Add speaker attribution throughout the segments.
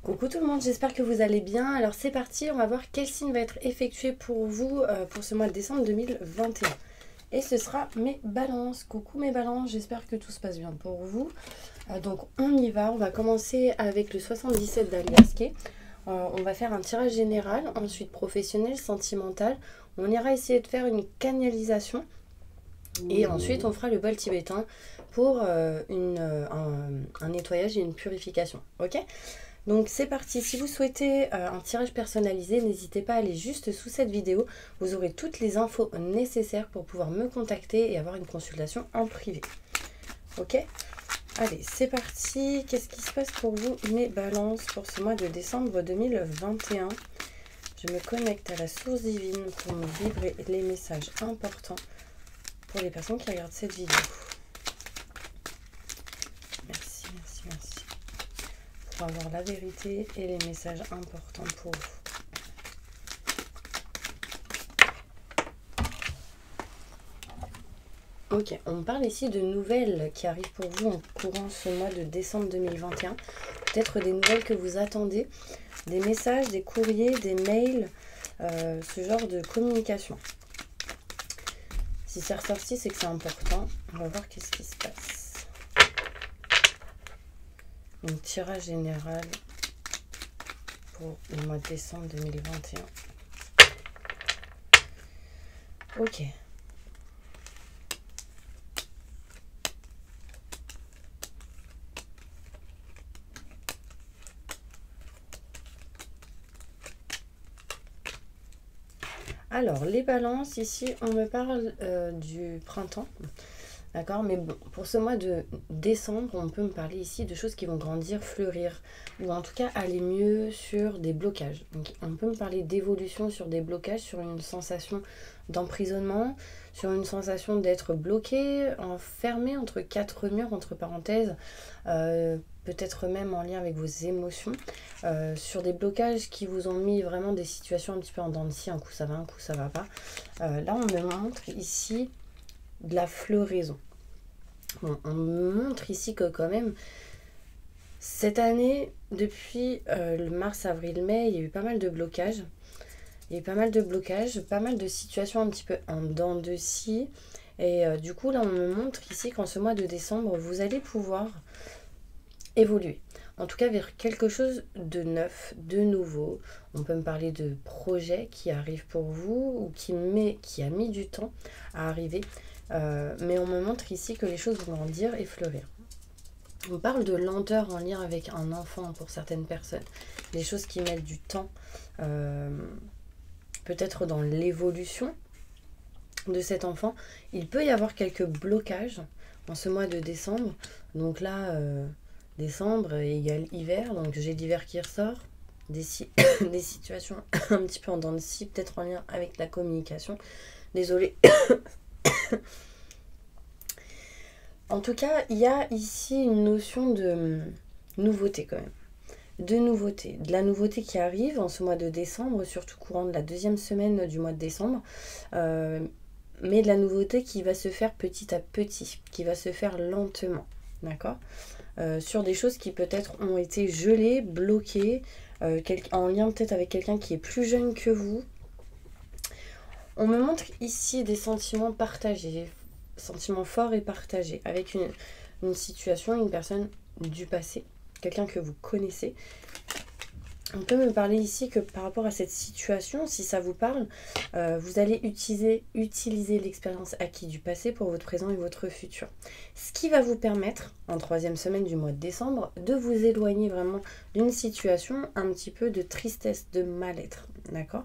Speaker 1: Coucou tout le monde, j'espère que vous allez bien. Alors c'est parti, on va voir quel signe va être effectué pour vous pour ce mois de décembre 2021. Et ce sera mes balances. Coucou mes balances, j'espère que tout se passe bien pour vous. Donc on y va, on va commencer avec le 77 d'Aliaske. On va faire un tirage général, ensuite professionnel, sentimental. On ira essayer de faire une canalisation. Et ensuite on fera le bol tibétain pour un nettoyage et une purification. Ok ? Donc c'est parti, si vous souhaitez un tirage personnalisé, n'hésitez pas à aller juste sous cette vidéo. Vous aurez toutes les infos nécessaires pour pouvoir me contacter et avoir une consultation en privé. Ok ? Allez, c'est parti. Qu'est-ce qui se passe pour vous, mes balances, pour ce mois de décembre 2021 ? Je me connecte à la source divine pour me livrer les messages importants pour les personnes qui regardent cette vidéo. Merci, merci, merci. Pour avoir la vérité et les messages importants pour vous. Ok, on parle ici de nouvelles qui arrivent pour vous en courant ce mois de décembre 2021. Peut-être des nouvelles que vous attendez, des messages, des courriers, des mails, ce genre de communication. Si c'est ressorti, c'est que c'est important. On va voir qu'est-ce qui se passe. Un tirage général pour le mois de décembre 2021. Ok. Alors, les balances, ici, on me parle du printemps. D'accord, mais bon, pour ce mois de décembre, on peut me parler ici de choses qui vont grandir, fleurir, ou en tout cas aller mieux sur des blocages. Donc, on peut me parler d'évolution sur des blocages, sur une sensation d'emprisonnement, sur une sensation d'être bloqué, enfermé entre quatre murs, entre parenthèses, peut-être même en lien avec vos émotions, sur des blocages qui vous ont mis vraiment des situations un petit peu en dents de scie, un coup ça va, un coup ça va pas. Là, on me montre ici de la floraison. Bon, on me montre ici que quand même, cette année, depuis le mars, avril, mai, il y a eu pas mal de blocages. Il y a eu pas mal de blocages, pas mal de situations un petit peu en dents de scie. Et du coup, là, on me montre ici qu'en ce mois de décembre, vous allez pouvoir évoluer. En tout cas, vers quelque chose de neuf, de nouveau. On peut me parler de projets qui arrivent pour vous ou qui a mis du temps à arriver. Mais on me montre ici que les choses vont grandir et fleurir. On parle de lenteur en lien avec un enfant pour certaines personnes. Des choses qui mettent du temps, peut-être dans l'évolution de cet enfant. Il peut y avoir quelques blocages en ce mois de décembre. Donc là, décembre égale hiver. Donc j'ai l'hiver qui ressort. Des situations un petit peu en dents de scie, peut-être en lien avec la communication. Désolée. En tout cas, il y a ici une notion de nouveauté quand même. De nouveauté. De la nouveauté qui arrive en ce mois de décembre, surtout courant de la deuxième semaine du mois de décembre. Mais de la nouveauté qui va se faire petit à petit, qui va se faire lentement. D'accord ? Sur des choses qui peut-être ont été gelées, bloquées, en lien peut-être avec quelqu'un qui est plus jeune que vous. On me montre ici des sentiments partagés, sentiments forts et partagés, avec une situation, une personne du passé, quelqu'un que vous connaissez. On peut me parler ici que par rapport à cette situation, si ça vous parle, vous allez utiliser l'expérience acquise du passé pour votre présent et votre futur. Ce qui va vous permettre, en troisième semaine du mois de décembre, de vous éloigner vraiment d'une situation un petit peu de tristesse, de mal-être. D'accord ?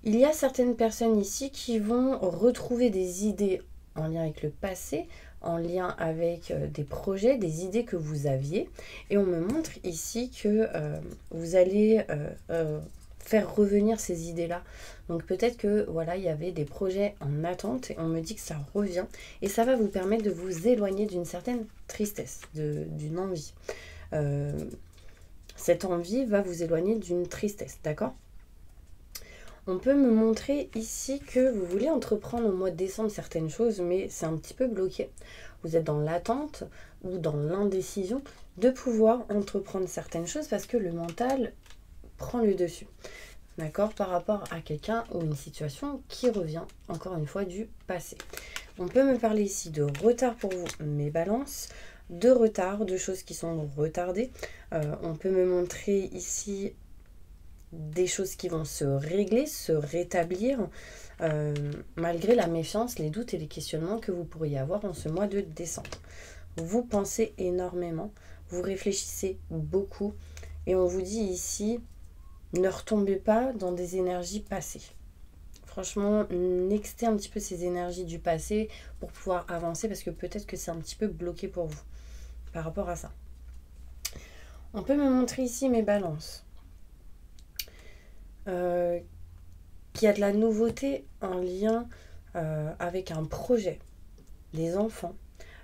Speaker 1: Il y a certaines personnes ici qui vont retrouver des idées en lien avec le passé, en lien avec des projets, des idées que vous aviez. Et on me montre ici que vous allez faire revenir ces idées-là. Donc peut-être que voilà, il y avait des projets en attente et on me dit que ça revient. Et ça va vous permettre de vous éloigner d'une certaine tristesse, d'une envie. Cette envie va vous éloigner d'une tristesse, d'accord ? On peut me montrer ici que vous voulez entreprendre au mois de décembre certaines choses, mais c'est un petit peu bloqué. Vous êtes dans l'attente ou dans l'indécision de pouvoir entreprendre certaines choses parce que le mental prend le dessus. D'accord, par rapport à quelqu'un ou une situation qui revient encore une fois du passé. On peut me parler ici de retard pour vous, mes balances, de retard, de choses qui sont retardées. On peut me montrer ici des choses qui vont se régler, se rétablir, malgré la méfiance, les doutes et les questionnements que vous pourriez avoir en ce mois de décembre. Vous pensez énormément, vous réfléchissez beaucoup et on vous dit ici, ne retombez pas dans des énergies passées. Franchement, nextez un petit peu ces énergies du passé pour pouvoir avancer parce que peut-être que c'est un petit peu bloqué pour vous par rapport à ça. On peut me montrer ici mes balances. Qu'il y a de la nouveauté en lien avec un projet, des enfants,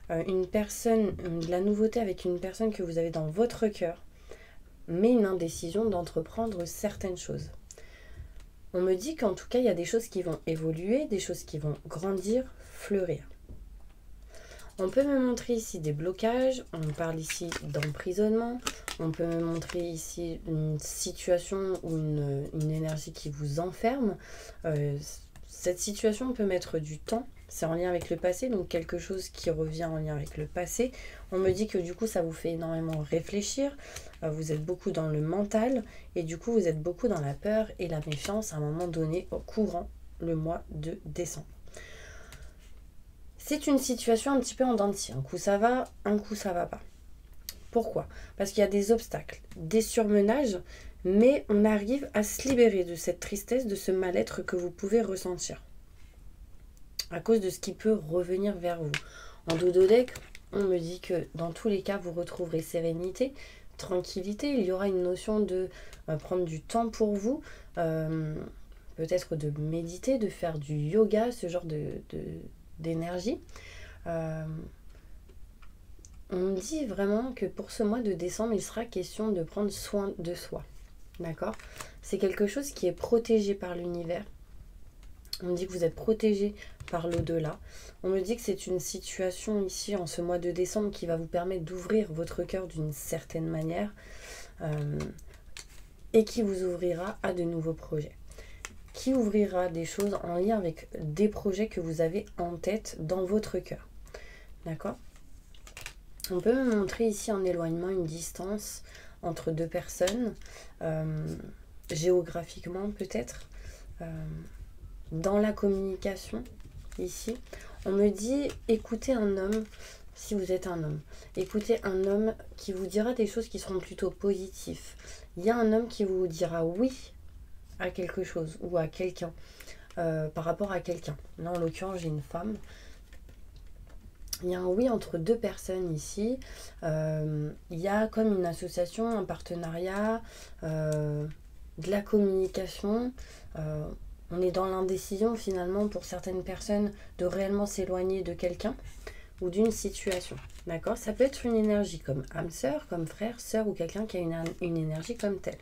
Speaker 1: de la nouveauté avec une personne que vous avez dans votre cœur, mais une indécision d'entreprendre certaines choses. On me dit qu'en tout cas, il y a des choses qui vont évoluer, des choses qui vont grandir, fleurir. On peut me montrer ici des blocages, on parle ici d'emprisonnement, on peut me montrer ici une situation ou une énergie qui vous enferme. Cette situation peut mettre du temps, c'est en lien avec le passé, donc quelque chose qui revient en lien avec le passé. On me dit que du coup ça vous fait énormément réfléchir, vous êtes beaucoup dans le mental et du coup vous êtes beaucoup dans la peur et la méfiance à un moment donné au courant le mois de décembre. C'est une situation un petit peu en dents de scie. Un coup ça va, un coup ça va pas. Pourquoi? Parce qu'il y a des obstacles, des surmenages, mais on arrive à se libérer de cette tristesse, de ce mal-être que vous pouvez ressentir. À cause de ce qui peut revenir vers vous. En dodo-deck, on me dit que dans tous les cas, vous retrouverez sérénité, tranquillité. Il y aura une notion de prendre du temps pour vous, peut-être de méditer, de faire du yoga, ce genre d'énergie. On me dit vraiment que pour ce mois de décembre, il sera question de prendre soin de soi. D'accord? C'est quelque chose qui est protégé par l'univers. On me dit que vous êtes protégé par l'au-delà. On me dit que c'est une situation ici, en ce mois de décembre, qui va vous permettre d'ouvrir votre cœur d'une certaine manière et qui vous ouvrira à de nouveaux projets. Qui ouvrira des choses en lien avec des projets que vous avez en tête dans votre cœur. D'accord? On peut me montrer ici en éloignement une distance entre deux personnes, géographiquement peut-être, dans la communication ici. On me dit écoutez un homme, si vous êtes un homme, écoutez un homme qui vous dira des choses qui seront plutôt positives. Il y a un homme qui vous dira oui à quelque chose ou à quelqu'un, par rapport à quelqu'un. Là en l'occurrence j'ai une femme. Il y a un oui entre deux personnes ici. Il y a comme une association, un partenariat, de la communication. On est dans l'indécision finalement pour certaines personnes de réellement s'éloigner de quelqu'un ou d'une situation. D'accord? Ça peut être une énergie comme âme sœur, comme frère, sœur ou quelqu'un qui a une énergie comme telle.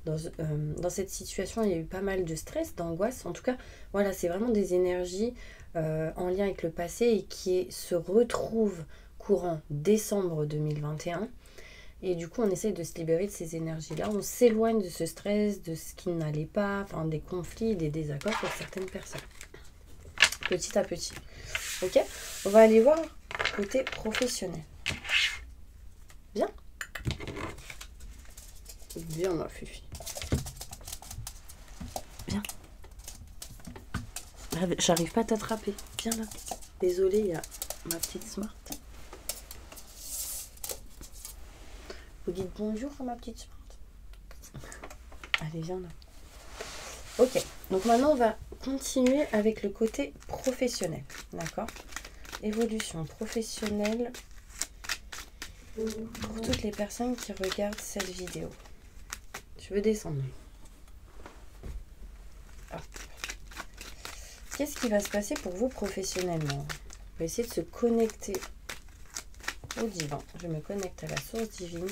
Speaker 1: Dans cette situation, il y a eu pas mal de stress, d'angoisse. En tout cas, voilà, c'est vraiment des énergies en lien avec le passé et qui se retrouvent courant décembre 2021. Et du coup, on essaye de se libérer de ces énergies-là. On s'éloigne de ce stress, de ce qui n'allait pas, enfin des conflits, des désaccords pour certaines personnes. Petit à petit. Ok? On va aller voir côté professionnel. Bien? Bien, ma Fifi. Bien. J'arrive pas à t'attraper. Viens là. Désolée, il y a ma petite Smart. Vous dites bonjour à ma petite Smart. Allez, viens là. Ok, donc maintenant on va continuer avec le côté professionnel. D'accord? Évolution professionnelle pour toutes les personnes qui regardent cette vidéo. Je veux descendre. Ah. Qu'est-ce qui va se passer pour vous professionnellement? On va essayer de se connecter au divin. Je me connecte à la source divine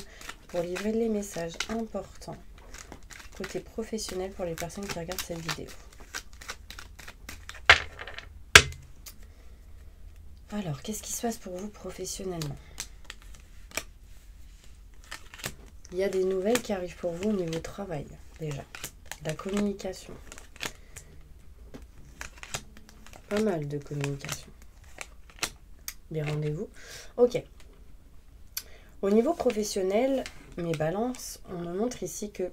Speaker 1: pour livrer les messages importants côté professionnel pour les personnes qui regardent cette vidéo. Alors, qu'est-ce qui se passe pour vous professionnellement? Il y a des nouvelles qui arrivent pour vous au niveau travail, déjà. La communication. Pas mal de communication. Des rendez-vous. Ok. Au niveau professionnel, mes balances, on me montre ici que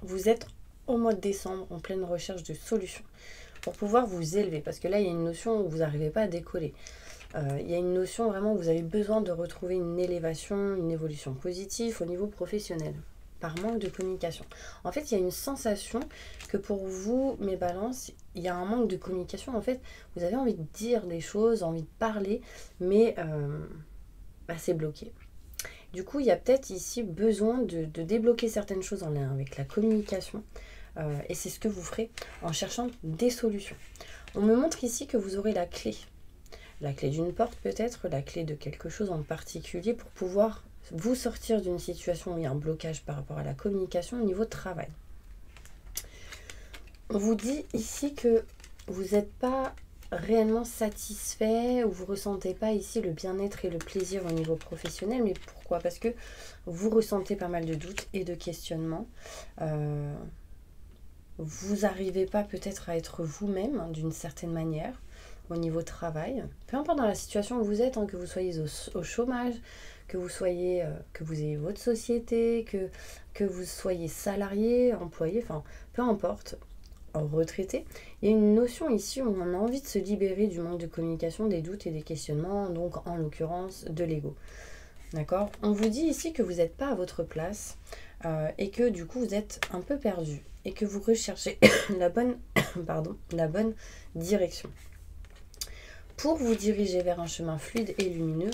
Speaker 1: vous êtes au mois de décembre en pleine recherche de solutions pour pouvoir vous élever. Parce que là, il y a une notion où vous n'arrivez pas à décoller. Il y a une notion vraiment où vous avez besoin de retrouver une élévation, une évolution positive au niveau professionnel, par manque de communication. En fait, il y a une sensation que pour vous, mes balances, il y a un manque de communication. En fait, vous avez envie de dire des choses, envie de parler, mais c'est bloqué. Du coup, il y a peut-être ici besoin de débloquer certaines choses en lien avec la communication. Et c'est ce que vous ferez en cherchant des solutions. On me montre ici que vous aurez la clé. La clé d'une porte peut-être, la clé de quelque chose en particulier pour pouvoir vous sortir d'une situation où il y a un blocage par rapport à la communication au niveau de travail. On vous dit ici que vous n'êtes pas réellement satisfait ou vous ne ressentez pas ici le bien-être et le plaisir au niveau professionnel. Mais pourquoi? Parce que vous ressentez pas mal de doutes et de questionnements. Vous n'arrivez pas peut-être à être vous-même d'une certaine manière au niveau travail. Peu importe dans la situation où vous êtes, que vous soyez au chômage, que vous soyez, que vous ayez votre société, que vous soyez salarié, employé, enfin peu importe, retraité. Il y a une notion ici où on a envie de se libérer du manque de communication, des doutes et des questionnements, donc en l'occurrence de l'ego. D'accord? On vous dit ici que vous n'êtes pas à votre place et que du coup vous êtes un peu perdu et que vous recherchez la bonne direction pour vous diriger vers un chemin fluide et lumineux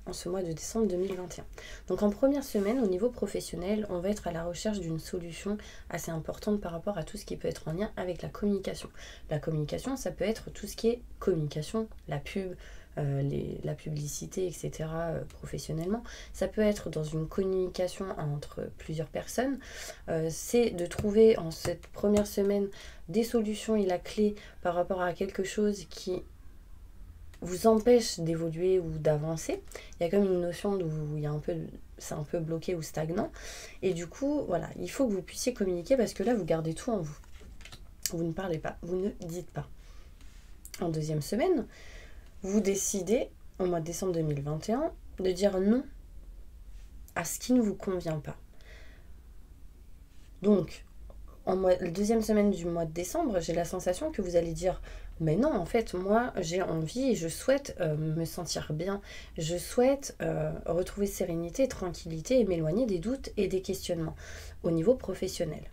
Speaker 1: en ce mois de décembre 2021. Donc en première semaine, au niveau professionnel, on va être à la recherche d'une solution assez importante par rapport à tout ce qui peut être en lien avec la communication. La communication, ça peut être tout ce qui est communication, la pub, la publicité, etc. Professionnellement. Ça peut être dans une communication entre plusieurs personnes. C'est de trouver en cette première semaine des solutions et la clé par rapport à quelque chose qui vous empêche d'évoluer ou d'avancer. Il y a comme une notion où il y a c'est un peu bloqué ou stagnant. Et du coup, voilà, il faut que vous puissiez communiquer parce que là, vous gardez tout en vous. Vous ne parlez pas, vous ne dites pas. En deuxième semaine, vous décidez, au mois de décembre 2021, de dire non à ce qui ne vous convient pas. Donc, la deuxième semaine du mois de décembre, j'ai la sensation que vous allez dire « Mais non, en fait, moi, j'ai envie et je souhaite me sentir bien. Je souhaite retrouver sérénité, tranquillité et m'éloigner des doutes et des questionnements au niveau professionnel. »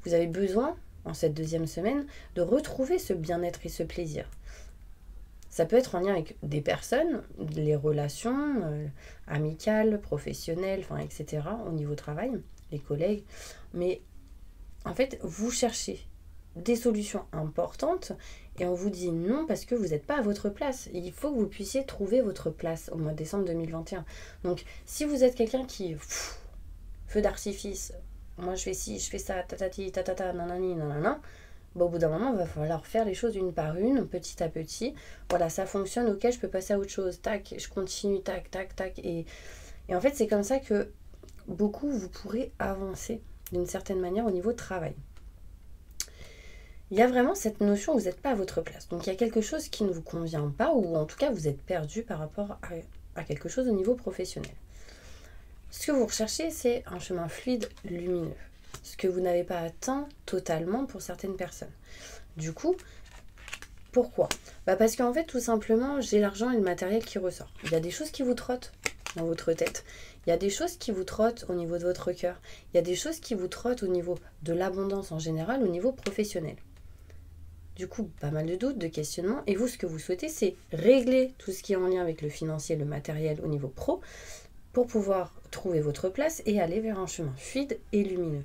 Speaker 1: Vous avez besoin, en cette deuxième semaine, de retrouver ce bien-être et ce plaisir. Ça peut être en lien avec des personnes, les relations amicales, professionnelles, etc. au niveau travail, les collègues. Mais en fait, vous cherchez des solutions importantes et on vous dit non parce que vous n'êtes pas à votre place. Il faut que vous puissiez trouver votre place au mois de décembre 2021. Donc, si vous êtes quelqu'un qui... feu d'artifice, moi je fais ci, je fais ça, tatati, tatata, nanani, nanana, au bout d'un moment, il va falloir faire les choses une par une, petit à petit. Voilà, ça fonctionne, ok, je peux passer à autre chose. Tac, je continue, tac, tac, tac. Et en fait, c'est comme ça que beaucoup, vous pourrez avancer d'une certaine manière au niveau de travail. Il y a vraiment cette notion où vous n'êtes pas à votre place. Donc, il y a quelque chose qui ne vous convient pas ou en tout cas, vous êtes perdu par rapport à quelque chose au niveau professionnel. Ce que vous recherchez, c'est un chemin fluide, lumineux. Ce que vous n'avez pas atteint totalement pour certaines personnes. Du coup, pourquoi? Parce qu'en fait, tout simplement, j'ai l'argent et le matériel qui ressort. Il y a des choses qui vous trottent dans votre tête. Il y a des choses qui vous trottent au niveau de votre cœur. Il y a des choses qui vous trottent au niveau de l'abondance en général, au niveau professionnel. Du coup, pas mal de doutes, de questionnements. Et vous, ce que vous souhaitez, c'est régler tout ce qui est en lien avec le financier, le matériel au niveau pro, pour pouvoir trouver votre place et aller vers un chemin fluide et lumineux.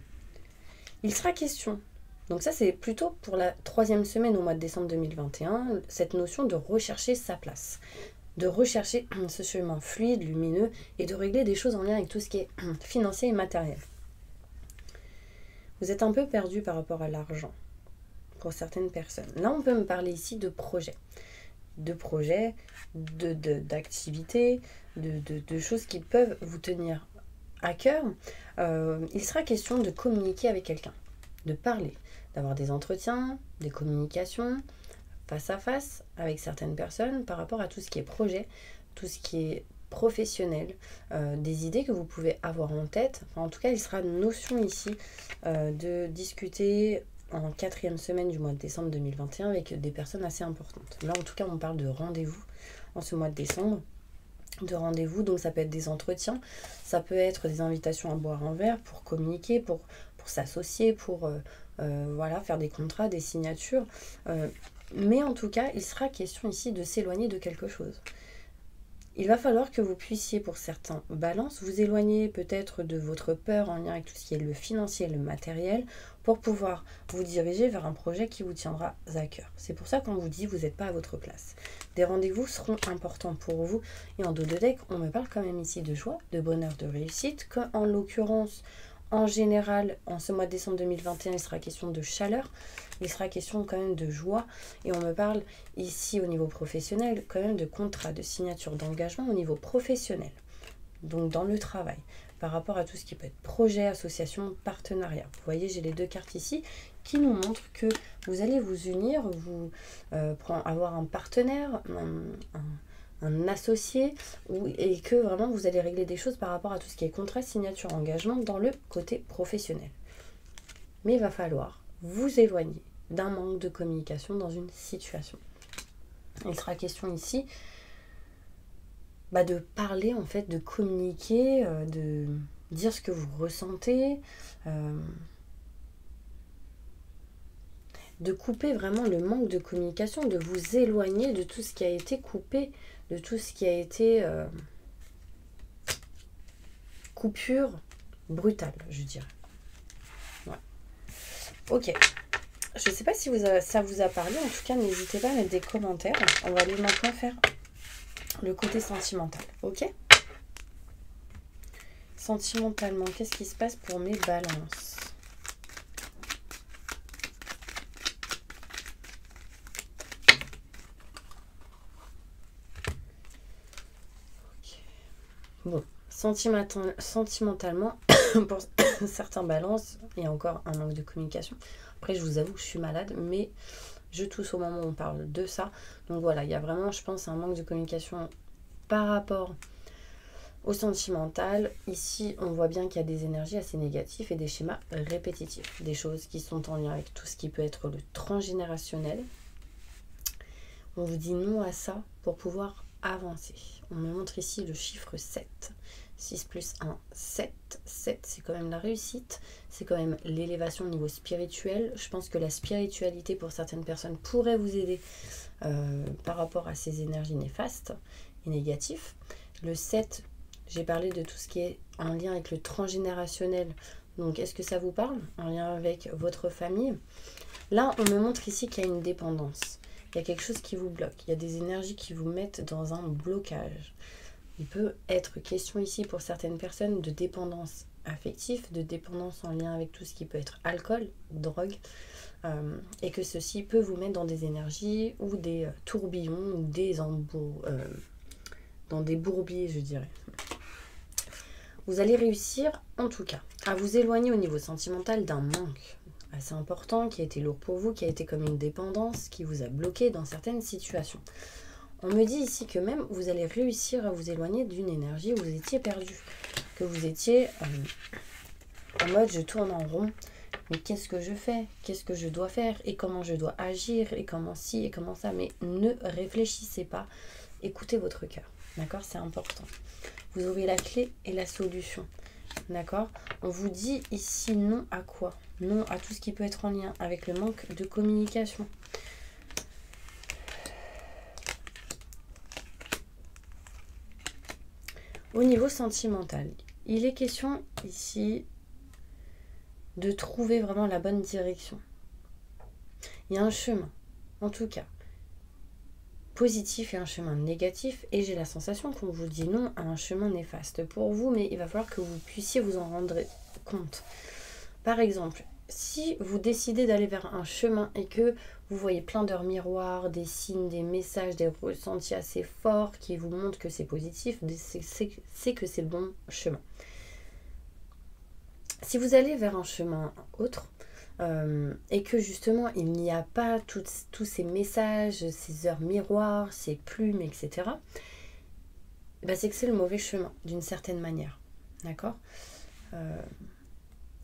Speaker 1: Il sera question, donc ça c'est plutôt pour la troisième semaine au mois de décembre 2021, cette notion de rechercher sa place, de rechercher ce chemin fluide, lumineux et de régler des choses en lien avec tout ce qui est financier et matériel. Vous êtes un peu perdu par rapport à l'argent pour certaines personnes. Là, on peut me parler ici de projets. D'activités, de choses qui peuvent vous tenir à cœur. Il sera question de communiquer avec quelqu'un, de parler, d'avoir des entretiens, des communications face à face avec certaines personnes par rapport à tout ce qui est projet, tout ce qui est professionnel, des idées que vous pouvez avoir en tête. Enfin, en tout cas, il sera notion ici de discuter en 4e semaine du mois de décembre 2021 avec des personnes assez importantes. Là, en tout cas, on parle de rendez-vous en ce mois de décembre. De rendez-vous, donc ça peut être des entretiens, ça peut être des invitations à boire un verre pour communiquer, pour s'associer, pour voilà, faire des contrats, des signatures. Mais en tout cas, il sera question ici de s'éloigner de quelque chose. Il va falloir que vous puissiez, pour certains balances, vous éloigner peut-être de votre peur en lien avec tout ce qui est le financier et le matériel pour pouvoir vous diriger vers un projet qui vous tiendra à cœur. C'est pour ça qu'on vous dit vous n'êtes pas à votre place. Des rendez-vous seront importants pour vous. Et en dos de deck, on me parle quand même ici de joie, de bonheur, de réussite, qu'en l'occurrence, en général, en ce mois de décembre 2021, il sera question de chaleur, il sera question quand même de joie. Et on me parle ici au niveau professionnel quand même de contrat, de signature, d'engagement au niveau professionnel. Donc dans le travail, par rapport à tout ce qui peut être projet, association, partenariat. Vous voyez, j'ai les 2 cartes ici qui nous montrent que vous allez vous unir, vous avoir un partenaire, un associé, et que vraiment vous allez régler des choses par rapport à tout ce qui est contrat, signature, engagement dans le côté professionnel. Mais il va falloir vous éloigner d'un manque de communication dans une situation. Il sera question ici de parler, en fait, de communiquer, de dire ce que vous ressentez, de couper vraiment le manque de communication, de vous éloigner de tout ce qui a été coupé, de tout ce qui a été coupure brutale, je dirais. Ouais. Ok. Je ne sais pas si ça vous a parlé. En tout cas, n'hésitez pas à mettre des commentaires. On va aller maintenant faire le côté sentimental. Ok ? Sentimentalement, qu'est-ce qui se passe pour mes balances ? Bon, sentimentalement, pour certains balances, il y a encore un manque de communication. Après, je vous avoue que je suis malade, mais je tousse au moment où on parle de ça. Donc voilà, il y a vraiment, je pense, un manque de communication par rapport au sentimental. Ici, on voit bien qu'il y a des énergies assez négatives et des schémas répétitifs. Des choses qui sont en lien avec tout ce qui peut être le transgénérationnel. On vous dit non à ça pour pouvoir avancer. On me montre ici le chiffre 7. 6 plus 1, 7. 7, c'est quand même la réussite. C'est quand même l'élévation au niveau spirituel. Je pense que la spiritualité, pour certaines personnes, pourrait vous aider par rapport à ces énergies néfastes et négatives. Le 7, j'ai parlé de tout ce qui est en lien avec le transgénérationnel. Donc, est-ce que ça vous parle? En lien avec votre famille? Là, on me montre ici qu'il y a une dépendance. Il y a quelque chose qui vous bloque. Il y a des énergies qui vous mettent dans un blocage. Il peut être question ici pour certaines personnes de dépendance affective, de dépendance en lien avec tout ce qui peut être alcool, drogue, et que ceci peut vous mettre dans des énergies ou des tourbillons ou dans des bourbiers, je dirais. Vous allez réussir, en tout cas, à vous éloigner au niveau sentimental d'un manque assez important qui a été lourd pour vous, qui a été comme une dépendance, qui vous a bloqué dans certaines situations. On me dit ici que même vous allez réussir à vous éloigner d'une énergie où vous étiez perdu, que vous étiez en mode je tourne en rond, mais qu'est-ce que je fais? Qu'est-ce que je dois faire? Et comment je dois agir? Et comment ci? Et comment ça? Mais ne réfléchissez pas, écoutez votre cœur, d'accord? C'est important. Vous aurez la clé et la solution, d'accord? On vous dit ici non à quoi? Non à tout ce qui peut être en lien avec le manque de communication. Au niveau sentimental, il est question ici de trouver vraiment la bonne direction. Il y a un chemin, en tout cas, positif et un chemin négatif, et j'ai la sensation qu'on vous dit non à un chemin néfaste pour vous, mais il va falloir que vous puissiez vous en rendre compte. Par exemple, si vous décidez d'aller vers un chemin et que vous voyez plein d'heures miroirs, des signes, des messages, des ressentis assez forts qui vous montrent que c'est positif, c'est que c'est le bon chemin. Si vous allez vers un chemin autre, et que justement il n'y a pas tous ces messages, ces heures miroirs, ces plumes, etc., bah c'est que c'est le mauvais chemin, d'une certaine manière. D'accord ?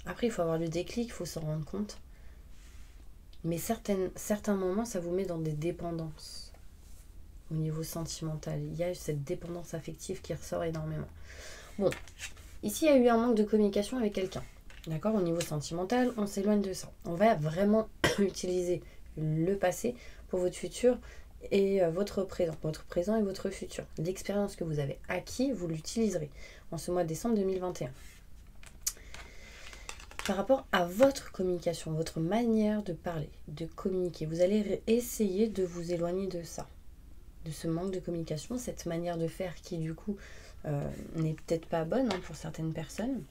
Speaker 1: Après, il faut avoir le déclic, il faut s'en rendre compte. Mais certains moments, ça vous met dans des dépendances au niveau sentimental. Il y a cette dépendance affective qui ressort énormément. Bon, ici, il y a eu un manque de communication avec quelqu'un. D'accord ? Au niveau sentimental, on s'éloigne de ça. On va vraiment utiliser le passé pour votre futur et votre présent et votre futur. L'expérience que vous avez acquis, vous l'utiliserez en ce mois de décembre 2021. Par rapport à votre communication, votre manière de parler, de communiquer, vous allez essayer de vous éloigner de ça, de ce manque de communication, cette manière de faire qui du coup n'est peut-être pas bonne pour certaines personnes.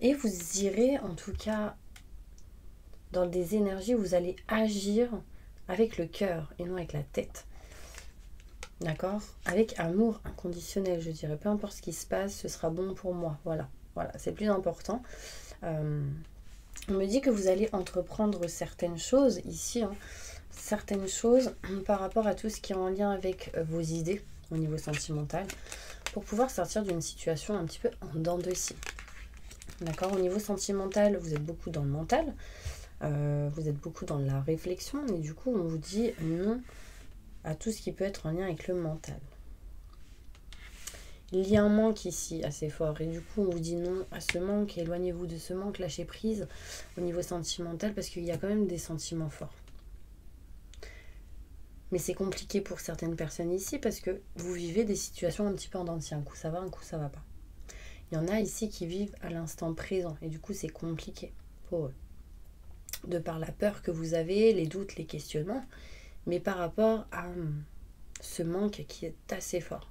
Speaker 1: Et vous irez en tout cas dans des énergies où vous allez agir avec le cœur et non avec la tête. D'accord ? Avec amour inconditionnel, je dirais. Peu importe ce qui se passe, ce sera bon pour moi. Voilà, c'est plus important. On me dit que vous allez entreprendre certaines choses ici, certaines choses par rapport à tout ce qui est en lien avec vos idées au niveau sentimental, pour pouvoir sortir d'une situation un petit peu en dents de scie. D'accord ? Au niveau sentimental, vous êtes beaucoup dans le mental, vous êtes beaucoup dans la réflexion, et du coup on vous dit non à tout ce qui peut être en lien avec le mental. Il y a un manque ici assez fort et du coup on vous dit non à ce manque, éloignez-vous de ce manque, lâchez prise au niveau sentimental parce qu'il y a quand même des sentiments forts. Mais c'est compliqué pour certaines personnes ici parce que vous vivez des situations un petit peu en dents de scie, un coup ça va, un coup ça va pas. Il y en a ici qui vivent à l'instant présent et du coup c'est compliqué pour eux. De par la peur que vous avez, les doutes, les questionnements, mais par rapport à ce manque qui est assez fort.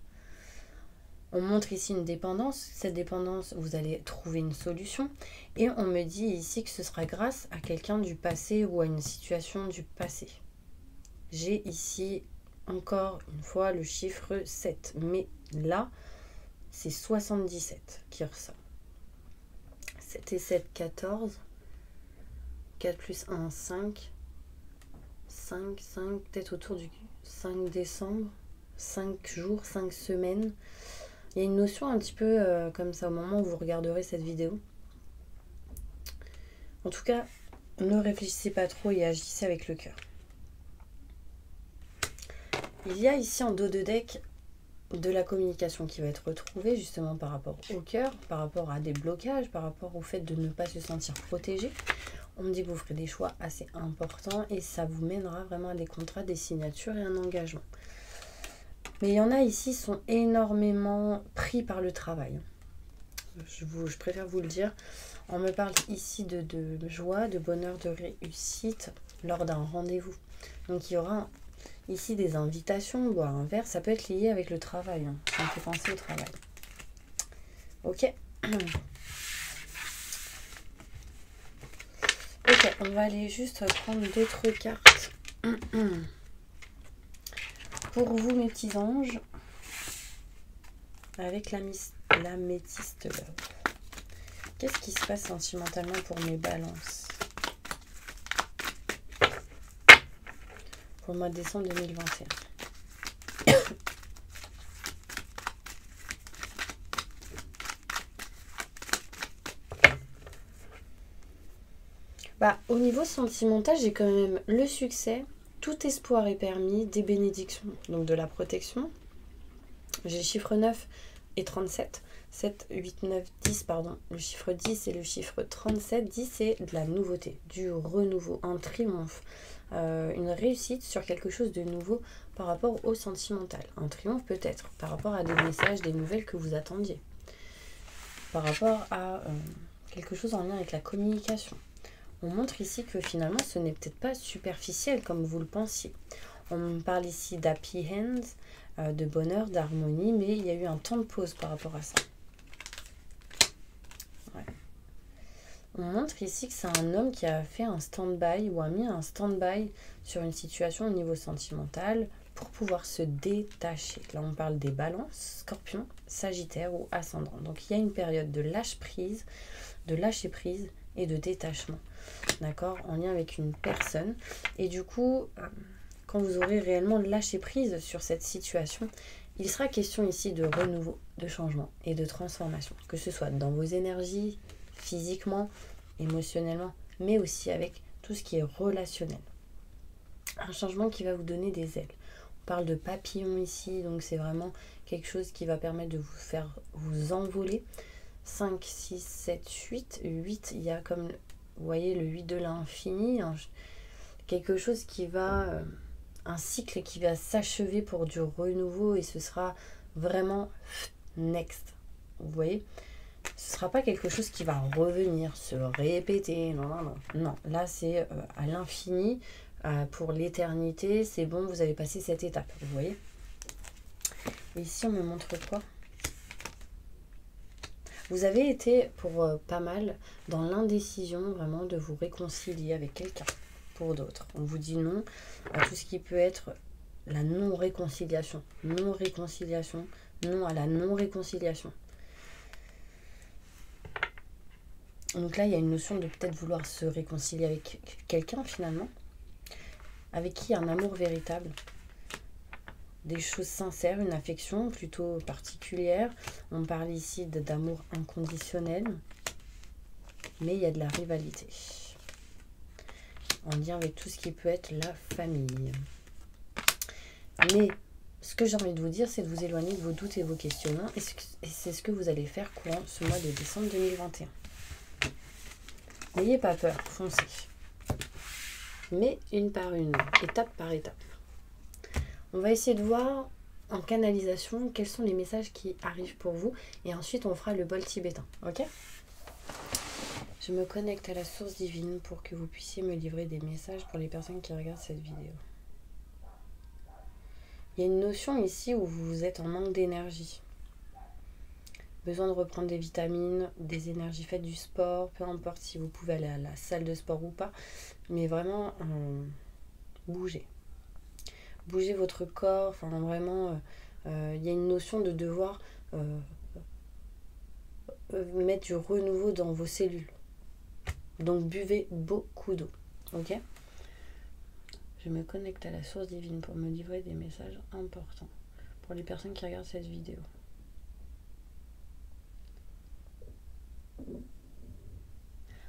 Speaker 1: On montre ici une dépendance. Cette dépendance, vous allez trouver une solution. Et on me dit ici que ce sera grâce à quelqu'un du passé ou à une situation du passé. J'ai ici encore une fois le chiffre 7. Mais là, c'est 77 qui ressort. 7 et 7, 14. 4 plus 1, 5. 5, peut-être autour du 5 décembre. 5 jours, 5 semaines. Il y a une notion un petit peu comme ça au moment où vous regarderez cette vidéo. En tout cas, ne réfléchissez pas trop et agissez avec le cœur. Il y a ici en dos de deck de la communication qui va être retrouvée justement par rapport au cœur, par rapport à des blocages, par rapport au fait de ne pas se sentir protégé. On me dit que vous ferez des choix assez importants et ça vous mènera vraiment à des contrats, des signatures et un engagement. Mais il y en a ici qui sont énormément pris par le travail. Je préfère vous le dire. On me parle ici de joie, de bonheur, de réussite lors d'un rendez-vous. Donc il y aura ici des invitations, boire un verre. Ça peut être lié avec le travail. Ça me fait penser au travail. Ok. Ok, on va aller juste prendre d'autres cartes. Pour vous, mes petits anges, avec l'améthyste love. Qu'est-ce qui se passe sentimentalement pour mes balances pour le mois de décembre 2021? Au niveau sentimental, j'ai quand même le succès. Tout espoir est permis, des bénédictions, donc de la protection. J'ai chiffre 9 et 37. 7, 8, 9, 10, pardon. Le chiffre 10 et le chiffre 37. 10, c'est de la nouveauté, du renouveau, un triomphe, une réussite sur quelque chose de nouveau par rapport au sentimental. Un triomphe peut-être par rapport à des messages, des nouvelles que vous attendiez. Par rapport à quelque chose en lien avec la communication. On montre ici que finalement, ce n'est peut-être pas superficiel comme vous le pensiez. On parle ici d'happy hands, de bonheur, d'harmonie, mais il y a eu un temps de pause par rapport à ça. Ouais. On montre ici que c'est un homme qui a fait un stand-by ou a mis un stand-by sur une situation au niveau sentimental pour pouvoir se détacher. Là, on parle des balances, scorpions, sagittaire ou ascendant. Donc, il y a une période de lâche-prise, de lâcher-prise et de détachement. D'accord, en lien avec une personne. Et du coup, quand vous aurez réellement lâché prise sur cette situation, il sera question ici de renouveau, de changement et de transformation. Que ce soit dans vos énergies, physiquement, émotionnellement, mais aussi avec tout ce qui est relationnel. Un changement qui va vous donner des ailes. On parle de papillon ici, donc c'est vraiment quelque chose qui va permettre de vous faire vous envoler. 5, 6, 7, 8. 8, il y a comme, vous voyez, le 8 de l'infini, quelque chose qui va, un cycle qui va s'achever pour du renouveau et ce sera vraiment next. Vous voyez, ce ne sera pas quelque chose qui va revenir, se répéter. Non, non, non. Non, là c'est à l'infini, pour l'éternité. C'est bon, vous avez passé cette étape. Vous voyez. Et ici, on me montre quoi? Vous avez été pour pas mal dans l'indécision vraiment de vous réconcilier avec quelqu'un pour d'autres. On vous dit non à tout ce qui peut être la non-réconciliation. Non-réconciliation, non à la non-réconciliation. Donc là, il y a une notion de peut-être vouloir se réconcilier avec quelqu'un finalement, avec qui un amour véritable, des choses sincères, une affection plutôt particulière. On parle ici d'amour inconditionnel, mais il y a de la rivalité en lien avec tout ce qui peut être la famille. Mais ce que j'ai envie de vous dire, c'est de vous éloigner de vos doutes et vos questionnements, et c'est ce que vous allez faire courant ce mois de décembre 2021. N'ayez pas peur, foncez. Mais une par une, étape par étape. On va essayer de voir en canalisation quels sont les messages qui arrivent pour vous. Et ensuite, on fera le bol tibétain. Ok ? Je me connecte à la source divine pour que vous puissiez me livrer des messages pour les personnes qui regardent cette vidéo. Il y a une notion ici où vous êtes en manque d'énergie. Besoin de reprendre des vitamines, des énergies, faites du sport, peu importe si vous pouvez aller à la salle de sport ou pas, mais vraiment bougez. Bougez votre corps, enfin vraiment, il y a une notion de devoir mettre du renouveau dans vos cellules. Donc buvez beaucoup d'eau, ok ? Je me connecte à la source divine pour me livrer des messages importants pour les personnes qui regardent cette vidéo.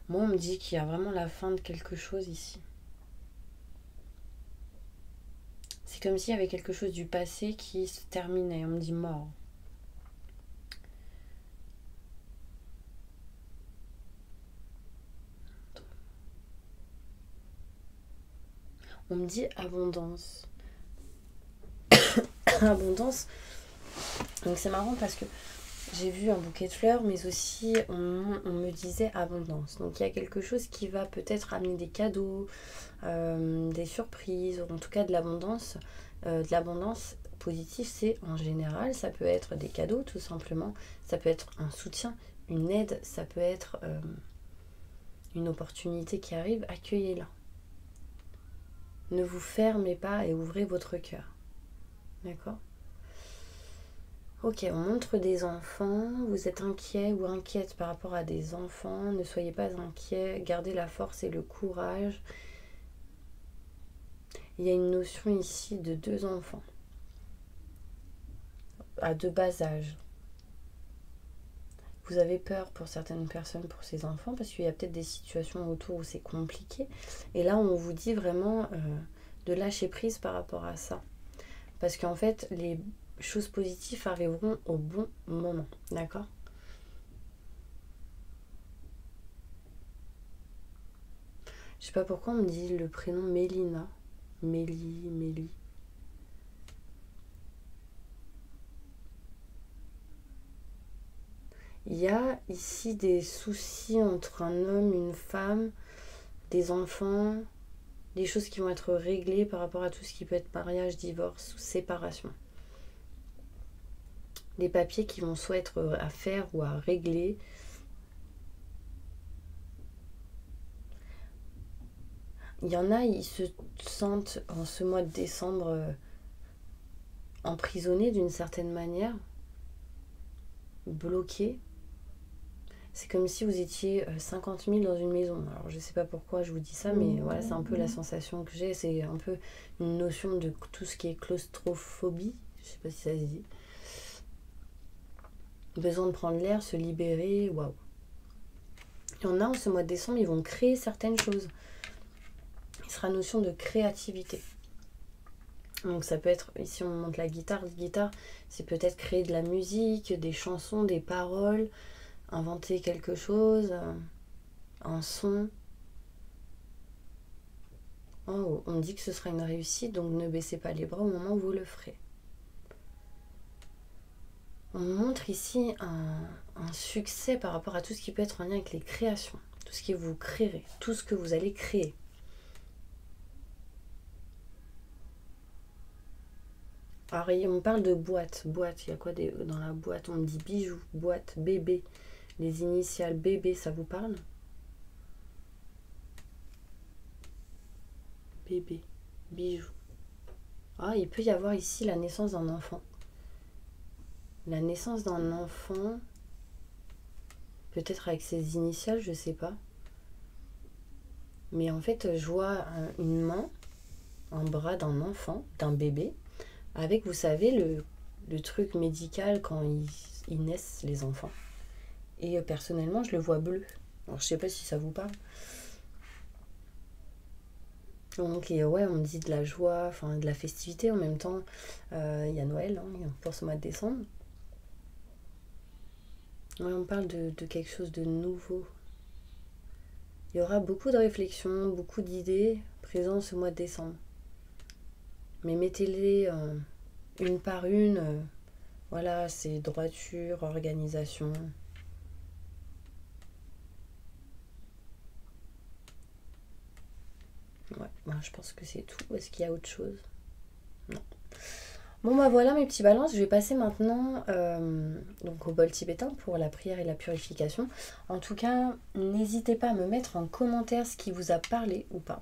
Speaker 1: Moi, on me dit qu'il y a vraiment la fin de quelque chose ici. C'est comme s'il y avait quelque chose du passé qui se terminait. On me dit mort. On me dit abondance. Abondance. Donc c'est marrant parce que j'ai vu un bouquet de fleurs, mais aussi on me disait abondance. Donc il y a quelque chose qui va peut-être amener des cadeaux, des surprises, ou en tout cas de l'abondance. De l'abondance positive, c'est en général, ça peut être des cadeaux tout simplement, ça peut être un soutien, une aide, ça peut être une opportunité qui arrive, accueillez-la. Ne vous fermez pas et ouvrez votre cœur. D'accord ? Ok, on montre des enfants. Vous êtes inquiet ou inquiète par rapport à des enfants. Ne soyez pas inquiet. Gardez la force et le courage. Il y a une notion ici de 2 enfants. À de bas âge. Vous avez peur pour certaines personnes, pour ces enfants, parce qu'il y a peut-être des situations autour où c'est compliqué. Et là, on vous dit vraiment de lâcher prise par rapport à ça. Parce qu'en fait, les choses positives arriveront au bon moment. D'accord ? Je sais pas pourquoi on me dit le prénom Mélina. Mélie. Il y a ici des soucis entre un homme, une femme, des enfants, des choses qui vont être réglées par rapport à tout ce qui peut être mariage, divorce ou séparation. Des papiers qui vont soit être à faire ou à régler. Il y en a, ils se sentent en ce mois de décembre emprisonnés d'une certaine manière, bloqués. C'est comme si vous étiez 50 000 dans une maison. Alors je sais pas pourquoi je vous dis ça, mais voilà, c'est un peu la sensation que j'ai. C'est un peu une notion de tout ce qui est claustrophobie. Je sais pas si ça se dit. Besoin de prendre l'air, se libérer, waouh. Il y en a en ce mois de décembre, ils vont créer certaines choses. Il sera notion de créativité. Donc ça peut être, ici on monte la guitare, c'est peut-être créer de la musique, des chansons, des paroles, inventer quelque chose, un son. Oh, on dit que ce sera une réussite, donc ne baissez pas les bras au moment où vous le ferez. On montre ici un succès par rapport à tout ce qui peut être en lien avec les créations, tout ce que vous créerez, tout ce que vous allez créer. Alors on parle de boîte, il y a quoi dans la boîte? On me dit bijoux, boîte, bébé, les initiales bébé, ça vous parle? Bébé, bijoux. Ah, il peut y avoir ici la naissance d'un enfant. La naissance d'un enfant, peut-être avec ses initiales, je sais pas. Mais en fait, je vois une main, un bras d'un enfant, d'un bébé, avec, vous savez, le truc médical quand ils naissent, les enfants. Et personnellement, je le vois bleu. Alors, je sais pas si ça vous parle. Donc, ouais, on me dit de la joie, enfin, de la festivité en même temps. Il y a Noël, pour ce mois de décembre. Ouais, on parle de quelque chose de nouveau. Il y aura beaucoup de réflexions, beaucoup d'idées présentes ce mois de décembre. Mais mettez-les une par une. Voilà, c'est droiture, organisation. Ouais, je pense que c'est tout. Est-ce qu'il y a autre chose? Non. Bon bah voilà mes petits balances, je vais passer maintenant donc au bol tibétain pour la prière et la purification. En tout cas, n'hésitez pas à me mettre en commentaire ce qui vous a parlé ou pas.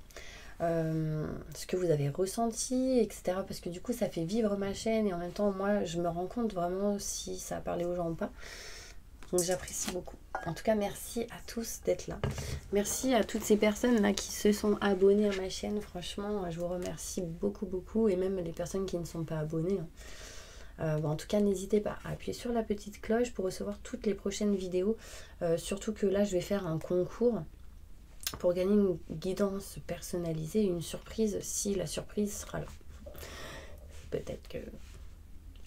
Speaker 1: Ce que vous avez ressenti, etc. Parce que du coup ça fait vivre ma chaîne et en même temps moi je me rends compte vraiment si ça a parlé aux gens ou pas. Donc j'apprécie beaucoup. En tout cas merci à tous d'être là. Merci à toutes ces personnes là qui se sont abonnées à ma chaîne. Franchement je vous remercie beaucoup et même les personnes qui ne sont pas abonnées. En tout cas n'hésitez pas à appuyer sur la petite cloche pour recevoir toutes les prochaines vidéos. Surtout que là je vais faire un concours pour gagner une guidance personnalisée et une surprise si la surprise sera là. Peut-être que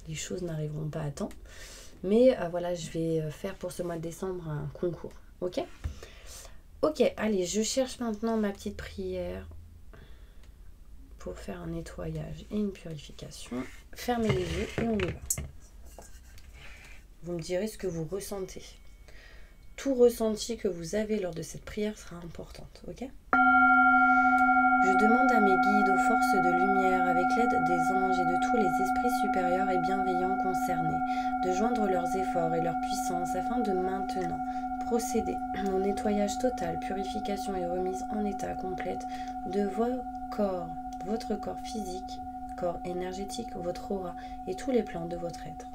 Speaker 1: les choses n'arriveront pas à temps. Mais voilà, je vais faire pour ce mois de décembre un concours. Ok? Ok, allez, je cherche maintenant ma petite prière pour faire un nettoyage et une purification. Fermez les yeux et on y va. Vous me direz ce que vous ressentez. Tout ressenti que vous avez lors de cette prière sera importante, ok? Je demande à mes guides, aux forces de lumière, avec l'aide des anges et de tous les esprits supérieurs et bienveillants concernés, de joindre leurs efforts et leur puissance afin de maintenant procéder au nettoyage total, purification et remise en état complète de vos corps, votre corps physique, corps énergétique, votre aura et tous les plans de votre être.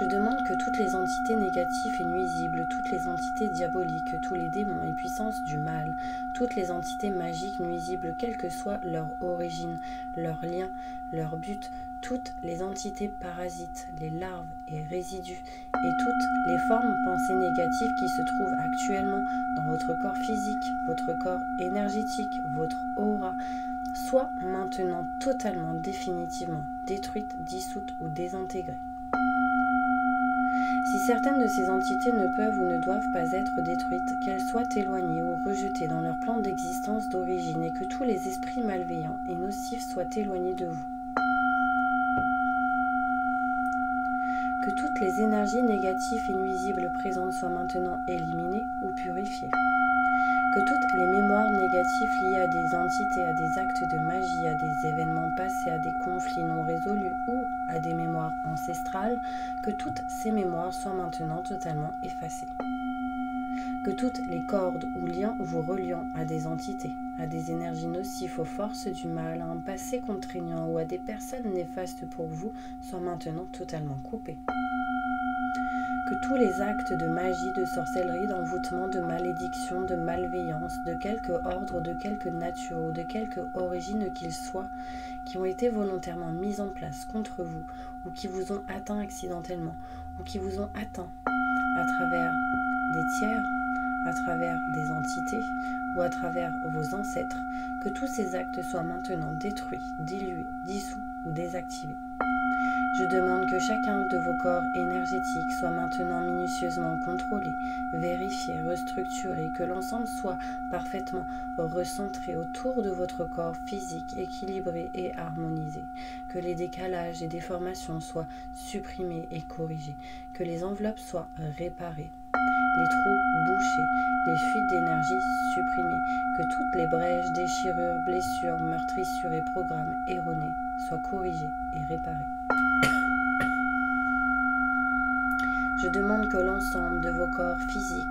Speaker 1: Je demande que toutes les entités négatives et nuisibles, toutes les entités diaboliques, tous les démons et puissances du mal, toutes les entités magiques nuisibles, quelle que soit leur origine, leur lien, leur but, toutes les entités parasites, les larves et résidus, et toutes les formes pensées négatives qui se trouvent actuellement dans votre corps physique, votre corps énergétique, votre aura, soient maintenant totalement, définitivement détruites, dissoutes ou désintégrées. Si certaines de ces entités ne peuvent ou ne doivent pas être détruites, qu'elles soient éloignées ou rejetées dans leur plan d'existence d'origine et que tous les esprits malveillants et nocifs soient éloignés de vous. Que toutes les énergies négatives et nuisibles présentes soient maintenant éliminées ou purifiées. Que toutes les mémoires négatives liées à des entités, à des actes de magie, à des événements passés, à des conflits non résolus ou à des mémoires ancestrales, que toutes ces mémoires soient maintenant totalement effacées. que toutes les cordes ou liens vous reliant à des entités, à des énergies nocives, aux forces du mal, à un passé contraignant ou à des personnes néfastes pour vous soient maintenant totalement coupés. Que tous les actes de magie, de sorcellerie, d'envoûtement, de malédiction, de malveillance, de quelque ordre, de quelque nature ou de quelque origine qu'ils soient, qui ont été volontairement mis en place contre vous ou qui vous ont atteint accidentellement ou qui vous ont atteint à travers des tiers, à travers des entités ou à travers vos ancêtres, que tous ces actes soient maintenant détruits, dilués, dissous ou désactivés. Je demande que chacun de vos corps énergétiques soit maintenant minutieusement contrôlé, vérifié, restructuré, que l'ensemble soit parfaitement recentré autour de votre corps physique, équilibré et harmonisé, que les décalages et déformations soient supprimés et corrigés, que les enveloppes soient réparées, les trous bouchés, les fuites d'énergie supprimées, que toutes les brèches, déchirures, blessures, meurtrissures et programmes erronés soient corrigés et réparés. Je demande que l'ensemble de vos corps physiques,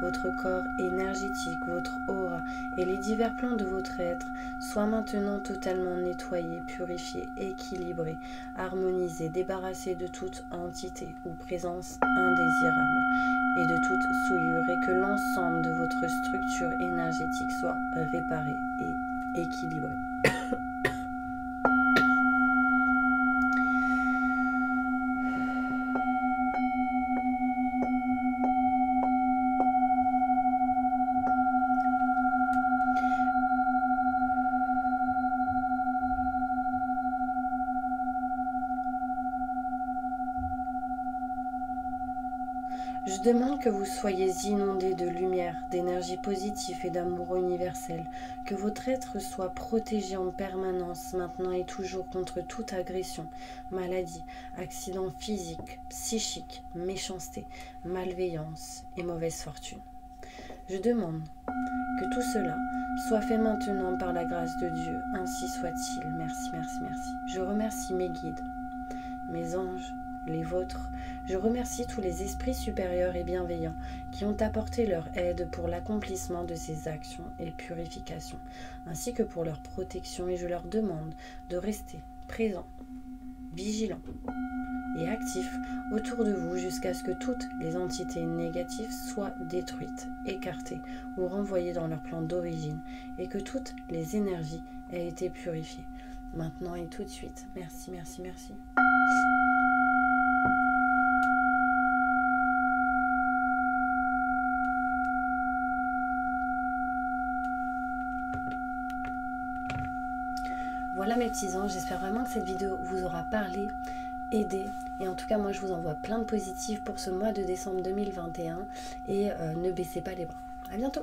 Speaker 1: votre corps énergétique, votre aura et les divers plans de votre être soient maintenant totalement nettoyés, purifiés, équilibrés, harmonisés, débarrassés de toute entité ou présence indésirable et de toute souillure, et que l'ensemble de votre structure énergétique soit réparé et équilibré. Je demande que vous soyez inondés de lumière, d'énergie positive et d'amour universel, que votre être soit protégé en permanence, maintenant et toujours, contre toute agression, maladie, accident physique, psychique, méchanceté, malveillance et mauvaise fortune. Je demande que tout cela soit fait maintenant par la grâce de Dieu, ainsi soit-il. Merci, merci, merci. Je remercie mes guides, mes anges, les vôtres. Je remercie tous les esprits supérieurs et bienveillants qui ont apporté leur aide pour l'accomplissement de ces actions et purifications, ainsi que pour leur protection, et je leur demande de rester présents, vigilants et actifs autour de vous jusqu'à ce que toutes les entités négatives soient détruites, écartées ou renvoyées dans leur plan d'origine, et que toutes les énergies aient été purifiées, maintenant et tout de suite. Merci, merci, merci. Voilà mes petits anges, j'espère vraiment que cette vidéo vous aura parlé, aidé, et en tout cas moi je vous envoie plein de positifs pour ce mois de décembre 2021 et ne baissez pas les bras. À bientôt.